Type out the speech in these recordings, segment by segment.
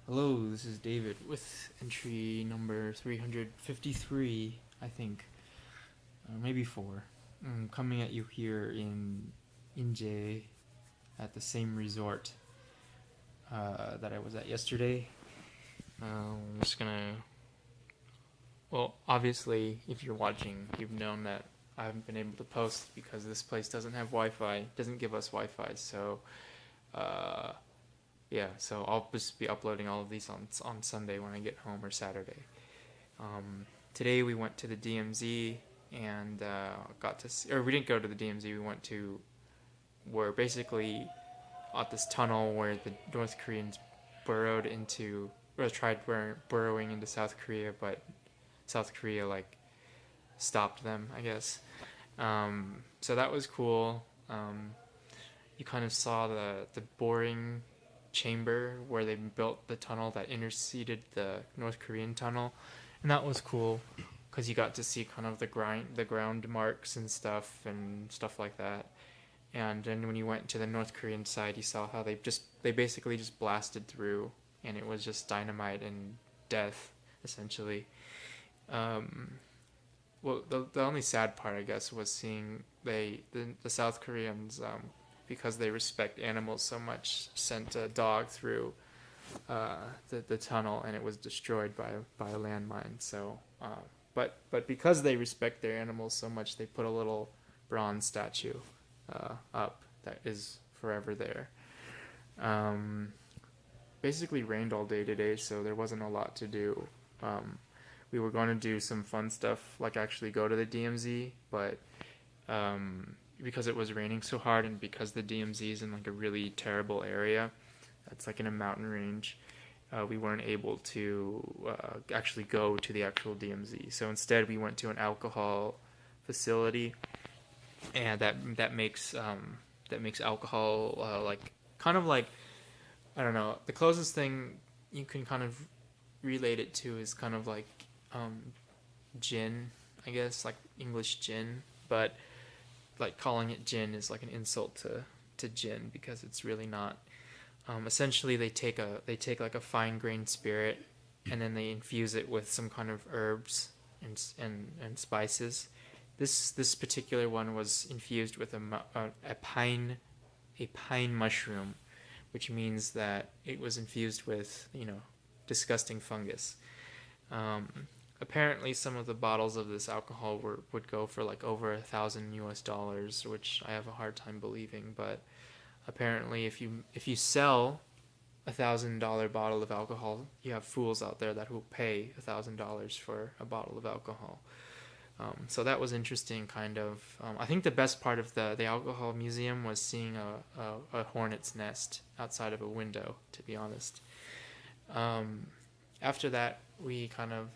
Hello, this is David with entry number 353, I think, maybe 4. I'm coming at you here in Inje at the same resort that I was at yesterday. I'm just gonna. Well, obviously, if you're watching, you've known that I haven't been able to post because this place doesn't have Wi Fi, doesn't give us Wi Fi, so. Uh, yeah, so I'll just be uploading all of these on Sunday when I get home or Saturday. Today we went to the DMZ and got to see, or we didn't go to the DMZ. We went to where basically at this tunnel where the North Koreans burrowed into or tried burrowing into South Korea, but South Korea like stopped them, I guess. So that was cool. You kind of saw the boring chamber where they built the tunnel that interceded the North Korean tunnel, and that was cool because you got to see kind of the ground marks and stuff like that. And then when you went to the North Korean side, you saw how they basically just blasted through, and it was just dynamite and death essentially. Um, well, the only sad part, I guess, was seeing the South Koreans, because they respect animals so much, sent a dog through the tunnel, and it was destroyed by a landmine. So, but because they respect their animals so much, they put a little bronze statue up that is forever there. Um, Basically rained all day today, so there wasn't a lot to do. Um, we were going to do some fun stuff, like actually go to the DMZ, but because it was raining so hard and because the DMZ is in like a really terrible area, that's like in a mountain range, we weren't able to actually go to the actual DMZ. So instead, we went to an alcohol facility, and that makes alcohol like kind of like, I don't know. The closest thing you can kind of relate it to is kind of like um, gin, I guess, like English gin, but like calling it gin is like an insult to gin because it's really not. Essentially, they take like a fine grained spirit, and then they infuse it with some kind of herbs and spices. This particular one was infused with a pine mushroom, which means that it was infused with disgusting fungus. Um, Apparently, some of the bottles of this alcohol would go for like over $1,000 US, which I have a hard time believing. But apparently, if you sell $1,000 bottle of alcohol, you have fools out there that will pay $1,000 for a bottle of alcohol. So that was interesting, kind of. I think the best part of the alcohol museum was seeing a hornet's nest outside of a window, to be honest. Um, After that, we kind of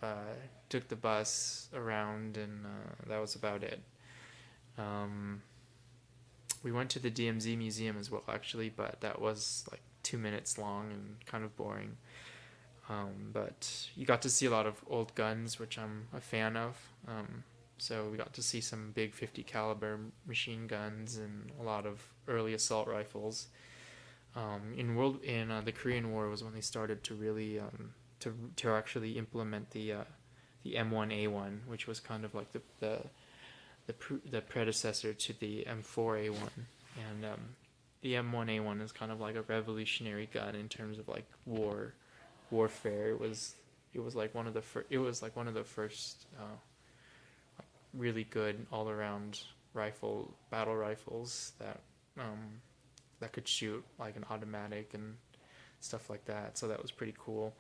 took the bus around, and that was about it. Um, we went to the DMZ museum as well, actually, but that was like 2 minutes long and kind of boring. But you got to see a lot of old guns, which I'm a fan of. So we got to see some big 50 caliber machine guns and a lot of early assault rifles. In the Korean War was when they started to really to actually implement the M1A1, which was kind of like the predecessor to the M4A1, and the M1A1 is kind of like a revolutionary gun in terms of like warfare. It was like one of the first really good all around battle rifles that could shoot like an automatic and stuff like that. So that was pretty cool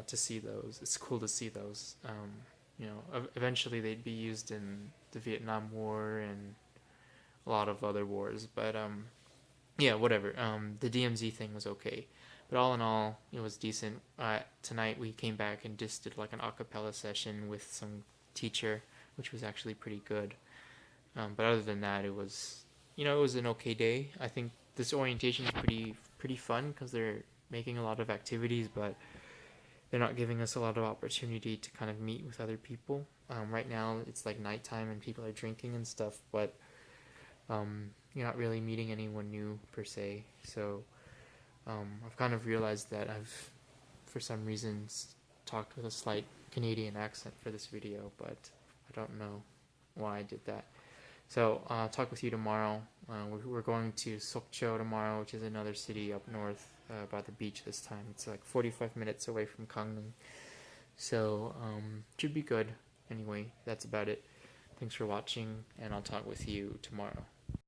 to see those. It's cool to see those. Eventually they'd be used in the Vietnam War and a lot of other wars. But yeah, whatever. The DMZ thing was okay, but all in all, it was decent. Tonight we came back and just did like an acapella session with some teacher, which was actually pretty good. But other than that, it was an okay day. I think this orientation is pretty fun because they're making a lot of activities, but they're not giving us a lot of opportunity to kind of meet with other people. Right now, it's like nighttime and people are drinking and stuff, but you're not really meeting anyone new per se. So I've kind of realized that for some reasons talked with a slight Canadian accent for this video, but I don't know why I did that. So I'll talk with you tomorrow. We're going to Sokcho tomorrow, which is another city up north by the beach this time. It's like 45 minutes away from Gangneung. So should be good. Anyway, that's about it. Thanks for watching, and I'll talk with you tomorrow.